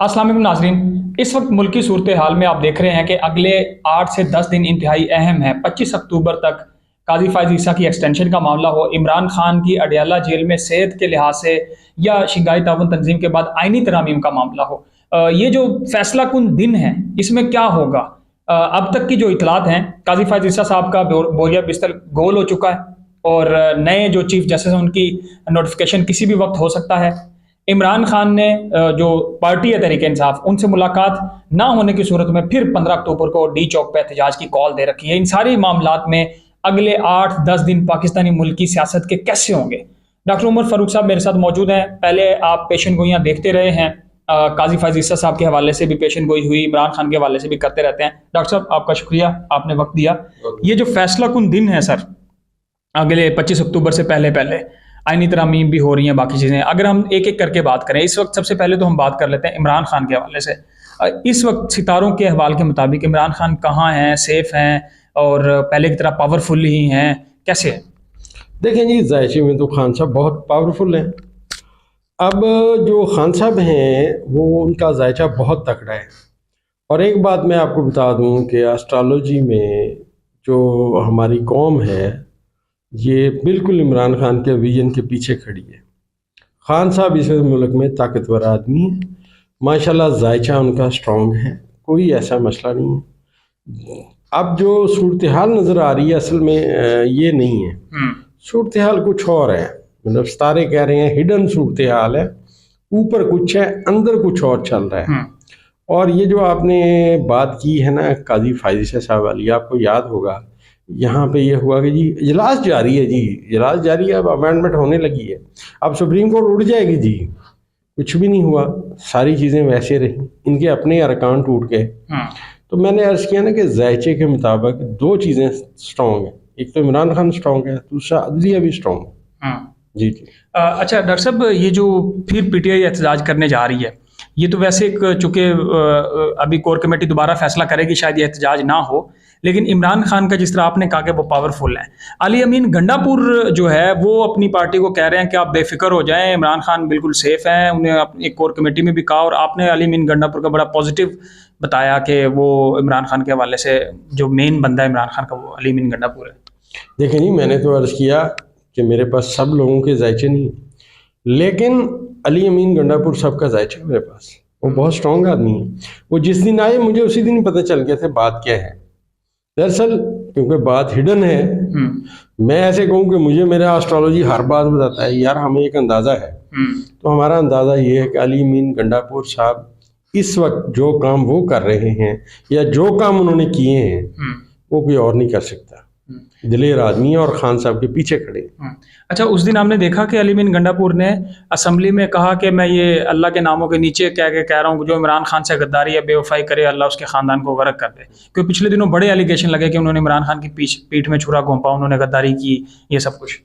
अस्सलाम वालेकुम नाज़रीन, इस वक्त मुल्की सूरत हाल में आप देख रहे हैं कि अगले 8 से 10 दिन इंतहाई अहम है। 25 अक्टूबर तक काजी फायज़ ईसा की एक्सटेंशन का मामला हो, इमरान खान की अडयाला जेल में सेहत के लिहाज से या शंघाई ताउन तंजीम के बाद आइनी तरामीम का मामला हो। ये जो फैसला कुन दिन है, इसमें क्या होगा? अब तक की जो इतलात हैं, काजी फायज़ ईसा साहब का बोरिया बिस्तर गोल हो चुका है और नए जो चीफ जस्टिस हैं उनकी नोटिफिकेशन किसी भी वक्त हो सकता है। इमरान खान ने जो पार्टी है तहरीक इंसाफ, उनसे मुलाकात ना होने की सूरत में फिर 15 अक्टूबर को डी चौक पे एहतजाज की कॉल दे रखी है। इन सारी मामलात में अगले 8-10 दिन पाकिस्तानी मुल्की सियासत के कैसे होंगे? डॉक्टर उमर फारूक साहब मेरे साथ मौजूद हैं। पहले आप पेशन गोइयाँ देखते रहे हैं, काजी फायज़ ईसा साहब के हवाले से भी पेशन गोई हुई, इमरान खान के हवाले से भी करते रहते हैं। डॉक्टर साहब आपका शुक्रिया, आपने वक्त दिया। ये जो फैसला कुन दिन है सर, अगले 25 अक्टूबर से पहले पहले आईनी तरामीम भी हो रही हैं, बाकी चीज़ें, अगर हम एक एक करके बात करें इस वक्त, सबसे पहले तो हम बात कर लेते हैं इमरान खान के हवाले से। इस वक्त सितारों के अहवाल के मुताबिक इमरान खान कहाँ हैं, सेफ हैं और पहले की तरह पावरफुल ही हैं, कैसे है? देखें जी, जायचे में तो खान साहब बहुत पावरफुल हैं। अब जो खान साहब हैं वो उनका जायचा बहुत तगड़ा है। और एक बात मैं आपको बता दूं कि एस्ट्रोलॉजी में जो हमारी कौम है ये बिल्कुल इमरान खान के विजन के पीछे खड़ी है। खान साहब इस मुल्क में ताकतवर आदमी है, माशाल्लाह जायचा उनका स्ट्रॉन्ग है, कोई ऐसा मसला नहीं है। अब जो सूरत हाल नज़र आ रही है असल में ये नहीं है, सूरत हाल कुछ और है। मतलब सितारे कह रहे हैं हिडन सूरत हाल है, ऊपर कुछ है अंदर कुछ और चल रहा है। और ये जो आपने बात की है ना काजी फायज़ ईसा साहब वाली, आपको याद होगा यहाँ पे ये हुआ कि जी इजलास जारी है, जी इजलास जारी है, अब अमेंडमेंट होने लगी है, अब सुप्रीम कोर्ट उड़ जाएगी जी। कुछ भी नहीं हुआ, सारी चीज़ें वैसे रही, इनके अपने अरकान टूट गए। तो मैंने अर्ज़ किया ना कि जायचे के मुताबिक दो चीज़ें स्ट्रॉन्ग हैं, एक तो इमरान खान स्ट्रॉन्ग है, दूसरा अदलिया भी स्ट्रॉन्ग है। जी जी। अच्छा डॉक्टर साहब, ये जो फिर पीटीआई एहतजाज करने जा रही है, ये तो वैसे चूंकि अभी कोर कमेटी दोबारा फैसला करेगी, शायद ये एहतजाज ना हो, लेकिन इमरान खान का जिस तरह आपने कहा कि वो पावरफुल है, अली अमीन गंडापुर जो है वो अपनी पार्टी को कह रहे हैं कि आप बेफिक्र हो जाएं, इमरान खान बिल्कुल सेफ हैं। उन्हें एक कोर कमेटी में भी कहा और आपने अली अमीन गंडापुर का बड़ा पॉजिटिव बताया कि वो इमरान खान के हवाले से जो मेन बंदा है इमरान खान का वो अली अमीन गंडापुर है। देखें जी, मैंने तो अर्ज़ किया कि मेरे पास सब लोगों के जायचे नहीं, लेकिन अली अमीन गंडापुर साहब का जायचा मेरे पास, वो बहुत स्ट्रॉन्ग आदमी है। वो जिस दिन आए मुझे उसी दिन पता चल गया था बात क्या है। दरअसल क्योंकि बात हिडन है, मैं ऐसे कहूँ कि मुझे मेरा एस्ट्रोलॉजी हर बात बताता है यार, हमें एक अंदाज़ा है। तो हमारा अंदाज़ा ये है कि अली अमीन गंडापुर साहब इस वक्त जो काम वो कर रहे हैं या जो काम उन्होंने किए हैं वो कोई और नहीं कर सकता। दिलेर आदमी है और खान साहब के पीछे खड़े। अच्छा, उस दिन हमने देखा कि अली अमीन गंडापुर ने असम्बली में कहा कि मैं ये अल्लाह के नामों के नीचे कह रहा हूँ, जो इमरान खान से गद्दारी या बेवफाई करे अल्लाह उसके ख़ानदान को गर्क कर दे। क्योंकि पिछले दिनों बड़े एलिगेशन लगे कि उन्होंने इमरान खान की पीठ में छुरा घोंपा, उन्होंने गद्दारी की, ये सब कुछ।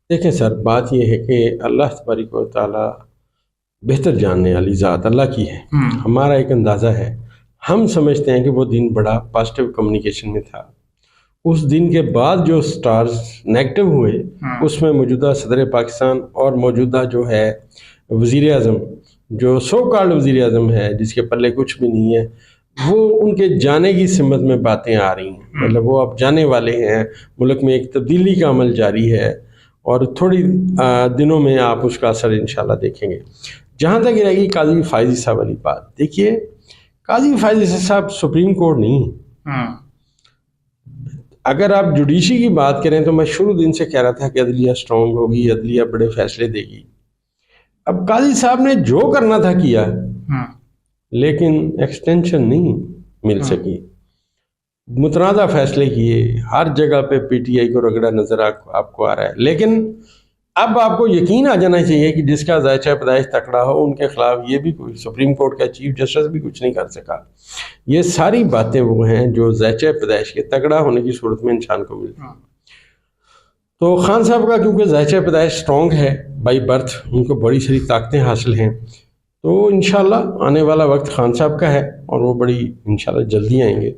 देखें सर, बात यह है कि अल्लाह तबारक व तआला बेहतर जानने वाली ज़ात अल्लाह की है। हमारा एक अंदाज़ा है, हम समझते हैं कि वो दिन बड़ा पॉजिटिव कम्युनिकेशन में था। उस दिन के बाद जो स्टार्स नेगेटिव हुए उसमें मौजूदा सदर पाकिस्तान और मौजूदा जो है वज़ीर आज़म, जो सो कॉल्ड वज़ीर आज़म है जिसके पल्ले कुछ भी नहीं है, वो उनके जाने की सिमत में बातें आ रही हैं। मतलब वो अब जाने वाले हैं, मुल्क में एक तब्दीली का अमल जारी है और थोड़ी दिनों में आप उसका असर इंशाल्लाह देखेंगे। जहाँ तक रहेगी काजी फायज़ ईसा वाली बात, देखिए काजी फायज़ ईसा साहब सुप्रीम कोर्ट नहीं। अगर आप जुडिशरी की बात करें तो मैं शुरू दिन से कह रहा था कि अदलिया स्ट्रॉन्ग होगी, अदलिया बड़े फैसले देगी। अब काजी साहब ने जो करना था किया, लेकिन एक्सटेंशन नहीं मिल सकी। मुतनाज़ा फैसले किए, हर जगह पे पीटीआई को रगड़ा नजर आपको आ रहा है। लेकिन अब आपको यकीन आ जाना चाहिए कि जिसका जायचा पैदाइश तकड़ा हो उनके खिलाफ ये भी कोई सुप्रीम कोर्ट का चीफ जस्टिस भी कुछ नहीं कर सका। ये सारी बातें वो हैं जो जायचा पैदाइश के तगड़ा होने की सूरत में इंसान को मिलती हैं। तो खान साहब का क्योंकि जायचा पैदाइश स्ट्रॉन्ग है बाई बर्थ, उनको बड़ी सारी ताकतें हासिल हैं, तो इंशाल्लाह आने वाला वक्त खान साहब का है और वो बड़ी इंशाल्लाह जल्दी आएंगे।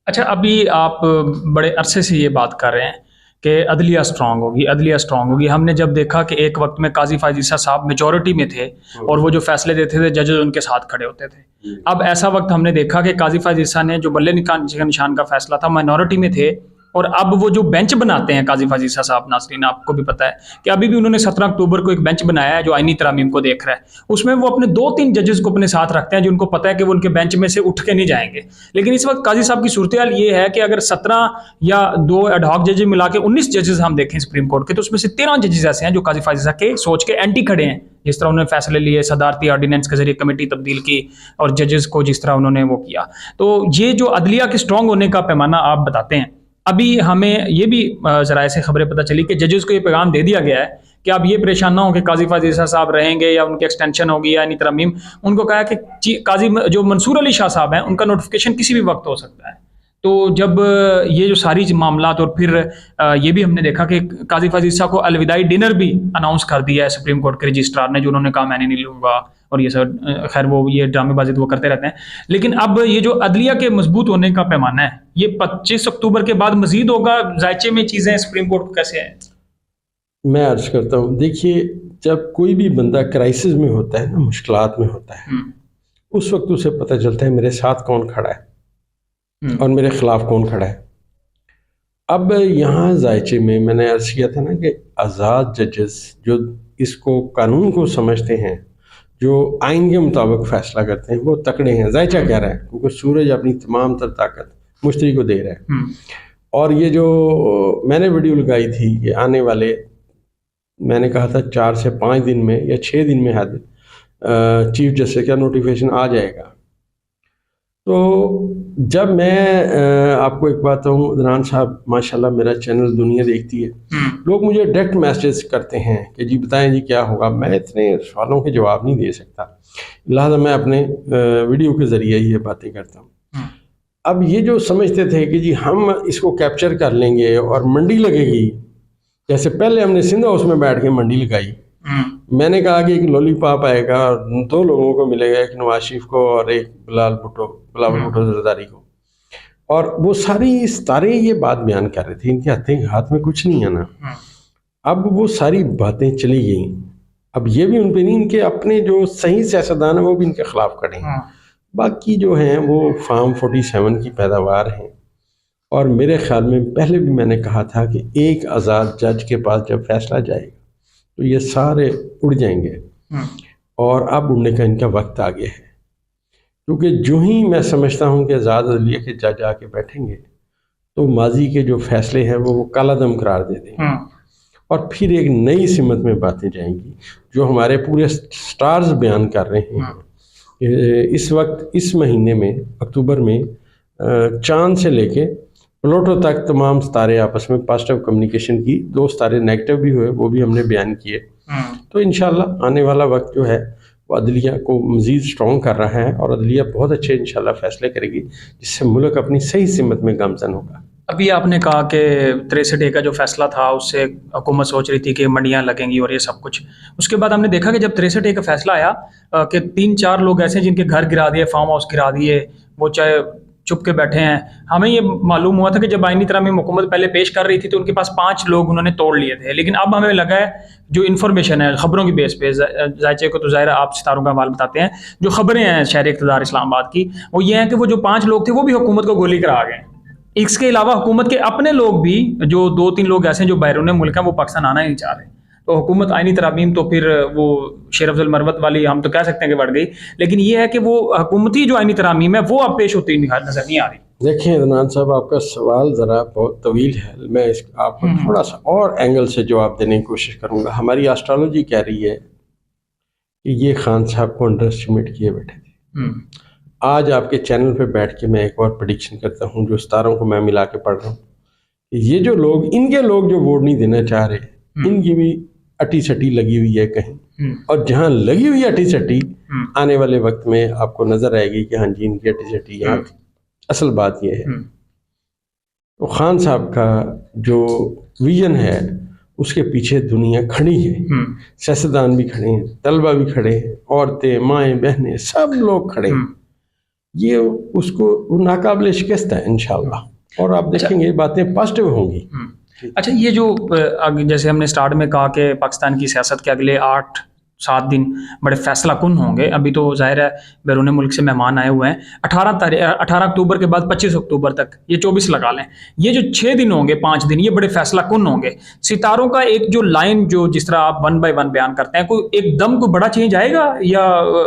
अच्छा, अभी आप बड़े अरसे से ये बात कर रहे हैं कि अदलिया स्ट्रांग होगी, अदलिया स्ट्रांग होगी। हमने जब देखा कि एक वक्त में काजी फायज ईसा साहब मेजॉरिटी में थे और वो जो फैसले देते थे जजेस उनके साथ खड़े होते थे। अब ऐसा वक्त हमने देखा कि काजी फायज ईसा ने जो बल्ले निशान का फैसला था माइनॉरिटी में थे, और अब वो जो बेंच बनाते हैं काजी फायज ईसा साहब, नाज़रीन आपको भी पता है कि अभी भी उन्होंने 17 अक्टूबर को एक बेंच बनाया है जो आईनी तरामीम को देख रहा है। उसमें वो अपने 2-3 जजेस को अपने साथ रखते हैं जो उनको पता है कि वो उनके बेंच में से उठ के नहीं जाएंगे। लेकिन इस वक्त काजी साहब की सूरत हाल ये है कि अगर 17 या 2 एडहॉक जजेस मिला के 19 जजेस हम देखें सुप्रीम कोर्ट के, तो उसमें से 13 जजेस ऐसे हैं जो काजी फायज ईसा के सोच के एंटी खड़े हैं। जिस तरह उन्होंने फैसले लिए, सदारती ऑर्डिनेंस के जरिए कमेटी तब्दील की और जजेस को जिस तरह उन्होंने वो किया, तो ये जो अदलिया के स्ट्रांग होने का पैमाना आप बताते हैं। अभी हमें ये भी ज़राए से खबरें पता चली कि जजेस को ये पैगाम दे दिया गया है कि आप ये परेशान ना हो कि काजी फायज ईसा साहब रहेंगे या उनकी एक्सटेंशन होगी या तरमीम। उनको कहा है कि काजी जो मंसूर अली शाह साहब हैं उनका नोटिफिकेशन किसी भी वक्त हो सकता है। तो जब ये जो सारी मामलात, और फिर ये भी हमने देखा कि काजी फायज ईसा को अलविदाई डिनर भी अनाउंस कर दिया है सुप्रीम कोर्ट के रजिस्ट्रार ने, जो उन्होंने कहा मैंने नहीं लूँगा, और ये सब खैर वो ये ड्रामेबाजी तो वो करते रहते हैं। लेकिन अब ये जो अदलिया के मजबूत होने का पैमाना है ये 25 अक्टूबर के बाद मजीद होगा। जायचे में चीज़ें सुप्रीम कोर्ट को कैसे हैं? मैं अर्ज करता हूँ, देखिए जब कोई भी बंदा क्राइसिस में होता है ना, मुश्किलात में होता है, उस वक्त उसे पता चलता है मेरे साथ कौन खड़ा है और मेरे खिलाफ कौन खड़ा है। अब यहाँ जायचे में मैंने अर्ज किया था ना कि आज़ाद जजेस जो इसको कानून को समझते हैं, जो आइन के मुताबिक फैसला करते हैं, वो तकड़े हैं। जायचा कह रहा है क्योंकि सूरज अपनी तमाम तर ताकत मुश्तरी को दे रहा है। और ये जो मैंने वीडियो लगाई थी कि आने वाले, मैंने कहा था 4 से 5 दिन में या 6 दिन में हद चीफ जस्टिस का नोटिफिकेशन आ जाएगा। तो जब मैं आपको एक बात कहूँ, अदनान साहब माशाल्लाह मेरा चैनल दुनिया देखती है, लोग मुझे डायरेक्ट मैसेज करते हैं कि जी बताएं जी क्या होगा। मैं इतने सवालों के जवाब नहीं दे सकता, लिहाजा मैं अपने वीडियो के ज़रिए ये बातें करता हूँ। अब ये जो समझते थे कि जी हम इसको कैप्चर कर लेंगे और मंडी लगेगी, जैसे पहले हमने सिंध हाउस में बैठ के मंडी लगाई, मैंने कहा कि एक लॉलीपॉप आएगा और 2 लोगों को मिलेगा, एक नवाज शरीफ को और एक बिलावल भुट्टो जरदारी को, और वो सारी सितारे ये बात बयान कर रहे थे, इनके हाथ में कुछ नहीं है ना। अब वो सारी बातें चली गई। अब ये भी उन पे नहीं, इनके अपने जो सही सियासतदान है वो भी इनके खिलाफ खड़े हैं। बाकी जो हैं वो फार्म 47 की पैदावार हैं। और मेरे ख्याल में पहले भी मैंने कहा था कि एक आज़ाद जज के पास जब फैसला जाएगा तो ये सारे उड़ जाएंगे, और अब उड़ने का इनका वक्त आ गया है। क्योंकि जो ही मैं समझता हूँ कि आज़ाद अदलिया के जज आके बैठेंगे तो माजी के जो फैसले हैं वो काला दम करार दे देंगे, और फिर एक नई सिमत में बातें जाएंगी जो हमारे पूरे स्टार्स बयान कर रहे हैं। इस वक्त इस महीने में अक्टूबर में चांद से लेके प्लूटो तक तमाम सितारे आपस में पॉजिटिव कम्युनिकेशन की, 2 सितारे नेगेटिव भी हुए, वो भी हमने बयान किए। तो इंशाल्लाह आने वाला वक्त जो है वो अदलिया को मज़ीद स्ट्रॉन्ग कर रहा है, और अदलिया बहुत अच्छे इंशाल्लाह फैसले करेगी जिससे मुल्क अपनी सही सिमत में गामज़न होगा। अभी आपने कहा कि 63A का जो फैसला था उससे हुकूमत सोच रही थी कि मंडियाँ लगेंगी और ये सब कुछ। उसके बाद हमने देखा कि जब 63A का फैसला आया कि 3-4 लोग ऐसे जिनके घर गिरा दिए, फार्म हाउस गिरा दिए, वो चाहे चुप के बैठे हैं। हमें ये मालूम हुआ था कि जब आईनी तरामीम हुकूमत पहले पेश कर रही थी तो उनके पास 5 लोग उन्होंने तोड़ लिए थे, लेकिन अब हमें लगा है जो इन्फॉर्मेशन है खबरों की बेस पे, जायचे को तो ज़ाहिर आप सितारों का हवाल बताते हैं, जो खबरें हैं शहर इक़्तिदार इस्लामाबाद की, वो ये हैं कि वो जो 5 लोग थे वो भी हुकूमत को गोली करा गए। इसके अलावा हुकूमत के अपने लोग भी, जो 2-3 लोग ऐसे हैं जो बैरून मुल्क हैं, वो पाकिस्तान आना ही नहीं चाह रहे। तो हुकूमत आईनी तरामीम तो फिर वो शेर अफजल मरवत वाली हम तो कह सकते हैं कि बढ़ गई, लेकिन ये है कि वो हुकूमती जो आईनी तरामीम है वो अब पेश होती नजर नहीं आ रही। देखिए अदनान साहब, आपका सवाल ज़रा बहुत तवील है, मैं आपको थोड़ा सा और एंगल से जवाब देने की कोशिश करूँगा। हमारी एस्ट्रोलॉजी कह रही है कि ये खान साहब को अंडर एस्टिमेट किए बैठे थे। आज आपके चैनल पे बैठ के मैं एक और प्रेडिक्शन करता हूँ, जो सितारों को मैं मिला के पढ़ रहा हूँ, ये जो लोग, इनके लोग जो वोट नहीं देना चाह रहे, इनकी भी अटी सटी लगी हुई है कहीं, और जहाँ लगी हुई अटी सटी आने वाले वक्त में आपको नजर आएगी कि हाँ जी इनकी अटी सटी यहाँ थी। असल बात यह है तो खान साहब का जो विजन है उसके पीछे दुनिया खड़ी है, सियासतदान भी खड़े हैं, तलबा भी खड़े हैं, औरतें, माएँ, बहनें, सब लोग खड़े हैं। ये उसको नाकाबिले शिकस्त है इंशाल्लाह, और आप देखेंगे बातें पॉजिटिव होंगी। अच्छा, ये जो जैसे हमने स्टार्ट में कहा कि पाकिस्तान की सियासत के अगले 8-7 दिन बड़े फैसला कुन होंगे। अभी तो जाहिर है बैरून मुल्क से मेहमान आए हुए हैं। 18 अक्टूबर के बाद 25 अक्टूबर तक, ये 24 लगा लें, ये जो 6 दिन होंगे, 5 दिन, ये बड़े फैसला कुन होंगे। सितारों का एक जो लाइन, जो जिस तरह आप 1 बाय 1 बयान करते हैं, कोई एकदम कोई बड़ा चेंज आएगा या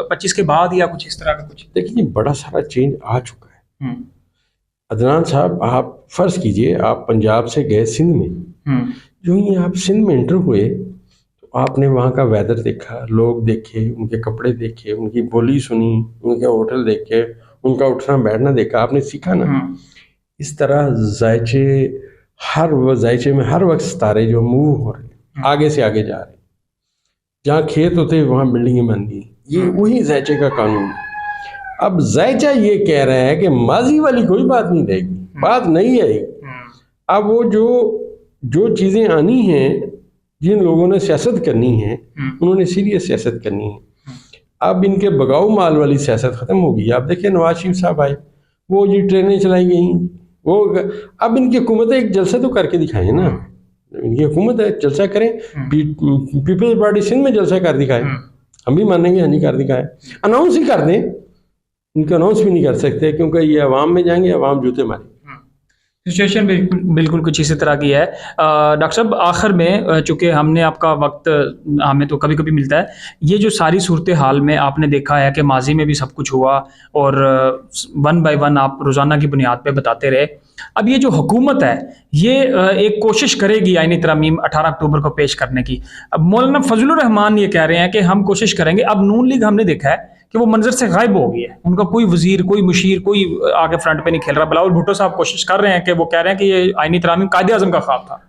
25 के बाद या कुछ इस तरह का कुछ? देखिए, बड़ा सारा चेंज आ चुका है। अदनान साहब, आप फर्ज कीजिए आप पंजाब से गए सिंध में, जो ही आप सिंध में एंटर हुए तो आपने वहाँ का वेदर देखा, लोग देखे, उनके कपड़े देखे, उनकी बोली सुनी, उनके होटल देखे, उनका उठना बैठना देखा, आपने सीखा ना। इस तरह जायचे में हर वक्त सितारे जो मूव हो रहे, आगे से आगे जा रहे, जहाँ खेत होते वहाँ बिल्डिंगें बन गई, ये वही जायचे का कानून है। अब जायचा ये कह रहा है कि माजी वाली कोई बात नहीं रहेगी, बात नहीं आएगी। अब वो जो चीज़ें आनी हैं, जिन लोगों ने सियासत करनी है, उन्होंने सीरियस सियासत करनी है। अब इनके बगाऊ माल वाली सियासत ख़त्म होगी। आप देखिए नवाज शरीफ साहब आए, वो जी ट्रेनें चलाई गई, वो अब इनकी हुकूमत एक जलसा तो करके दिखाएं ना। इनकी हुकूमत है, जलसा करें। पीपल्स पार्टी सिंध में जलसा कर दिखाए, हम भी मानेंगे, हाँ जी कर दिखाए। अनाउंस ही कर दें, इनको अनाउंस भी नहीं कर सकते क्योंकि ये अवाम में जाएंगे, अवाम जूते मारेंगे। सिचुएशन बिल्कुल कुछ इसी तरह की है। डॉक्टर साहब, आखिर में, चूँकि हमने आपका वक्त हमें तो कभी कभी मिलता है, ये जो सारी सूरत हाल में आपने देखा है कि माजी में भी सब कुछ हुआ और 1 बाय 1 आप रोज़ाना की बुनियाद पे बताते रहे। अब ये जो हुकूमत है, ये एक कोशिश करेगी आईनी तरमीम 18 अक्टूबर को पेश करने की। अब मौलाना फजलुर रहमान ये कह रहे हैं कि हम कोशिश करेंगे। अब नून लीग हमने देखा है कि वो मंजर से गायब हो गई है, उनका कोई वजीर, कोई मुशीर, कोई आगे फ्रंट पे नहीं खेल रहा। बिलावल भुट्टो साहब कोशिश कर रहे हैं कि वो कह रहे हैं कि ये आईनी तरामीम कायदे आज़म का ख्वाब था,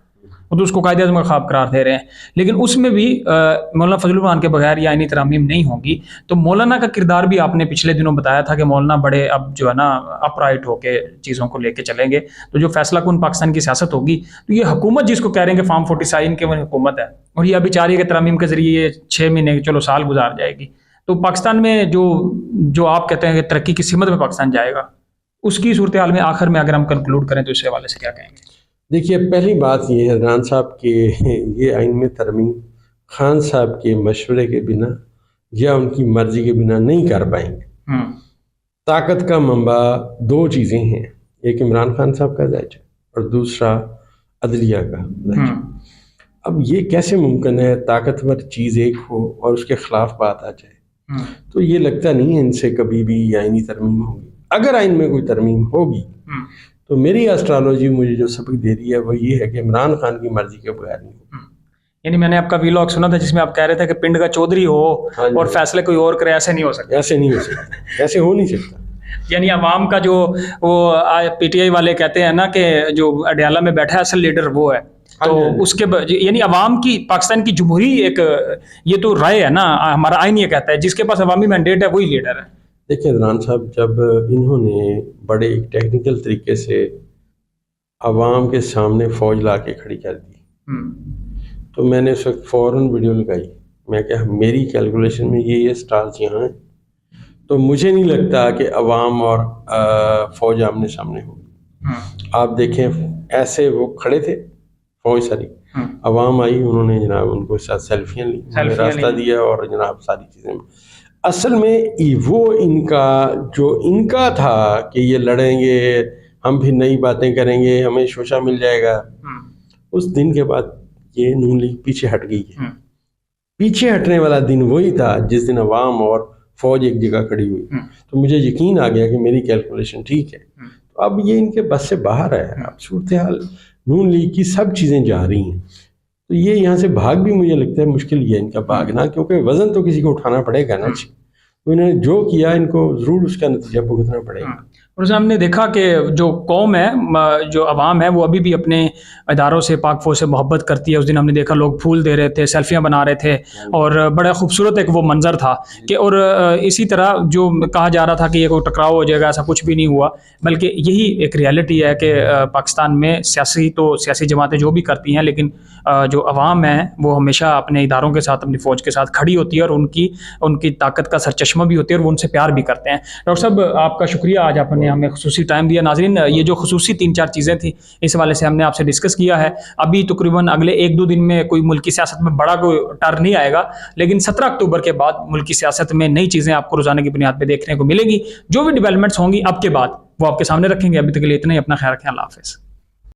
वो तो उसको कायदे आज़म का ख्वाब करार दे रहे हैं। लेकिन उसमें भी मौलाना फजलुर रहमान के बगैर ये आईनी तरामीम नहीं होगी। तो मौलाना का किरदार भी आपने पिछले दिनों बताया था कि मौलाना बड़े अब जो है ना अपराइट होके चीज़ों को लेके चलेंगे। तो जो फैसला कुन पाकिस्तान की सियासत होगी, तो ये हुकूमत जिसको कह रहे हैं कि फार्म 47 के वो हुकूमत है, और ये अभी 4 के तरामीम के जरिए 6 महीने चलो साल गुजार जाएगी। तो पाकिस्तान में जो आप कहते हैं कि तरक्की की सिमत में पाकिस्तान जाएगा, उसकी सूरत हाल में आखिर में अगर हम कंक्लूड करें तो इस हवाले से क्या कहेंगे? देखिए, पहली बात ये है अदनान साहब के ये आइन में तरमीम खान साहब के मशवरे के बिना या उनकी मर्जी के बिना नहीं कर पाएंगे। ताकत का मंबा 2 चीज़ें हैं, एक इमरान खान साहब का जायजा और दूसरा अदलिया का जायजा। अब ये कैसे मुमकिन है ताकतवर चीज़ एक हो और उसके खिलाफ बात आ जाए? तो ये लगता नहीं है इनसे कभी भी आइनी तरमीम होगी। अगर आइन में कोई तरमीम होगी तो मेरी एस्ट्रोलॉजी मुझे जो सबक दे रही है वो ये है कि इमरान खान की मर्जी के बगैर नहीं होगी। यानी मैंने आपका वीलॉग सुना था जिसमें आप कह रहे थे कि पिंड का चौधरी हो और फैसले कोई और करे, ऐसे नहीं हो सकता। ऐसे नहीं हो सकता, ऐसे हो नहीं सकता। यानी अवाम का जो वो पीटीआई वाले कहते हैं ना कि जो अडयाला में बैठा है असल लीडर वो है, तो उसके यानी अवाम की, पाकिस्तान की जमहूरी एक ये तो राय है ना, हमारा आइन ये कहता है जिसके पास अवामी मैंडेट है वही लीडर है। देखिए अदनान साहब, जब इन्होंने बड़े एक टेक्निकल तरीके से अवाम के सामने फौज ला के खड़ी कर दी, तो मैंने उस वक्त फ़ौरन वीडियो लगाई। मैं क्या, मेरी कैलकुलेशन में ये स्टार्स यहाँ हैं, तो मुझे नहीं लगता कि अवाम और फौज आमने सामने होगी। आप देखें ऐसे वो खड़े थे फौज सारी, अवाम आई, उन्होंने जनाब उनको साथ सेल्फियाँ ली, रास्ता दिया और जनाब सारी चीज़ें। असल में वो इनका था कि ये लड़ेंगे, हम फिर नई बातें करेंगे, हमें शोशा मिल जाएगा। उस दिन के बाद ये नून लीग पीछे हट गई है। पीछे हटने वाला दिन वही था जिस दिन अवाम और फौज एक जगह खड़ी हुई। तो मुझे यकीन आ गया कि मेरी कैलकुलेशन ठीक है। तो अब ये इनके बस से बाहर है। अब सूरत हाल नून लीग की सब चीज़ें जा रही हैं, तो ये यहाँ से भाग भी मुझे लगता है मुश्किल ही है इनका भागना, क्योंकि वज़न तो किसी को उठाना पड़ेगा ना। तो इन्होंने जो किया इनको ज़रूर उसका नतीजा भुगतना पड़ेगा। और हमने देखा कि जो कौम है, जो अवाम है, वो अभी भी अपने इदारों से, पाक फौज से मोहब्बत करती है। उस दिन हमने देखा लोग फूल दे रहे थे, सेल्फियाँ बना रहे थे और बड़ा खूबसूरत एक वो मंजर था कि, और इसी तरह जो कहा जा रहा था कि ये कोई टकराव हो जाएगा, ऐसा कुछ भी नहीं हुआ, बल्कि यही एक रियलिटी है कि पाकिस्तान में सियासी जमातें जो भी करती हैं, लेकिन जो अवाम है वो हमेशा अपने इदारों के साथ, अपनी फ़ौज के साथ खड़ी होती है और उनकी ताकत का सरचश्मा भी होती है और वो उनसे प्यार भी करते हैं। डॉक्टर साहब, आपका शुक्रिया, आज आपने आपने हमें खुसूसी टाइम दिया। नाज़रीन, ये जो खुसूसी 3-4 चीज़ें थी, इस वाले से हमने आपसे डिस्कस किया है। अभी तकरीबन अगले 1-2 दिन में कोई मुल्की सियासत में बड़ा कोई टर्न नहीं आएगा, लेकिन 17 अक्टूबर के बाद मुल्की सियासत में नई चीज़ें आपको रोज़ाना की बुनियाद पर देखने को मिलेंगी। जो भी डेवलपमेंट्स होंगी अब के बाद वो आपके सामने रखेंगे। अभी तक के लिए इतना ही। अपना ख्याल रखें। अल्लाह हाफ़िज़।